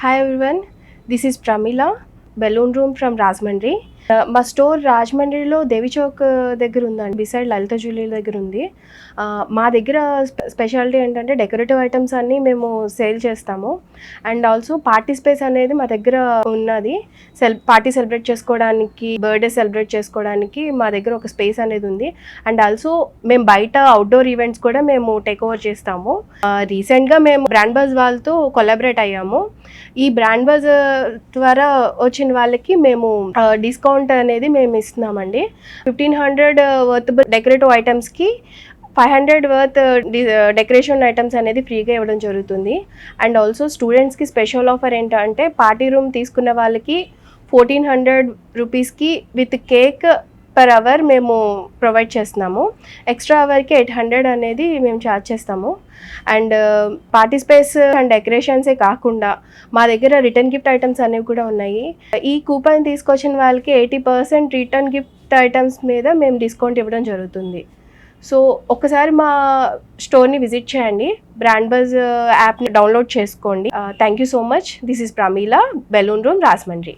Hi everyone, this is Pramila, Balloon Room from Rajmandri. మా store రాజమండ్రిలో దేవి చౌక్ దగ్గర ఉందండి, బిసైడ్ లలిత జ్యువెలరీ దగ్గర ఉంది. మా దగ్గర స్పెషాలిటీ ఏంటంటే డెకరేటివ్ ఐటమ్స్ అన్నీ మేము సేల్ చేస్తాము. అండ్ ఆల్సో పార్టీ స్పేస్ అనేది మా దగ్గర ఉన్నది. పార్టీ సెలబ్రేట్ చేసుకోవడానికి, బర్త్డే సెలబ్రేట్ చేసుకోవడానికి మా దగ్గర ఒక స్పేస్ అనేది ఉంది. అండ్ ఆల్సో మేము బయట అవుట్డోర్ ఈవెంట్స్ కూడా మేము టేక్ ఓవర్ చేస్తాము. రీసెంట్గా మేము బ్రాండ్ బజ్ వాళ్ళతో కొలాబరేట్ అయ్యాము. ఈ బ్రాండ్ బజ్ ద్వారా వచ్చిన వాళ్ళకి మేము డిస్కౌంట్ అనేది మేము ఇస్తున్నామండి. 1500 వర్త్ డెకరేటివ్ ఐటమ్స్కి 500 వర్త్ డెకరేషన్ ఐటమ్స్ అనేది ఫ్రీగా ఇవ్వడం జరుగుతుంది. అండ్ ఆల్సో స్టూడెంట్స్కి స్పెషల్ ఆఫర్ ఏంటంటే పార్టీ రూమ్ తీసుకున్న వాళ్ళకి 1400 రూపీస్కి విత్ కేక్ పర్ అవర్ మేము ప్రొవైడ్ చేస్తున్నాము. ఎక్స్ట్రా అవర్కి 800 అనేది మేము ఛార్జ్ చేస్తాము. అండ్ పార్టీ స్పేస్ అండ్ డెకరేషన్సే కాకుండా మా దగ్గర రిటర్న్ గిఫ్ట్ ఐటమ్స్ అనేవి కూడా ఉన్నాయి. ఈ కూపన్ తీసుకొచ్చిన వాళ్ళకి 80% రిటర్న్ గిఫ్ట్ ఐటమ్స్ మీద మేము డిస్కౌంట్ ఇవ్వడం జరుగుతుంది. సో ఒకసారి మా స్టోర్ని విజిట్ చేయండి, బ్రాండ్ బజ్ యాప్ని డౌన్లోడ్ చేసుకోండి. Thank you so much. This is Pramila, balloon room, Rajahmundry.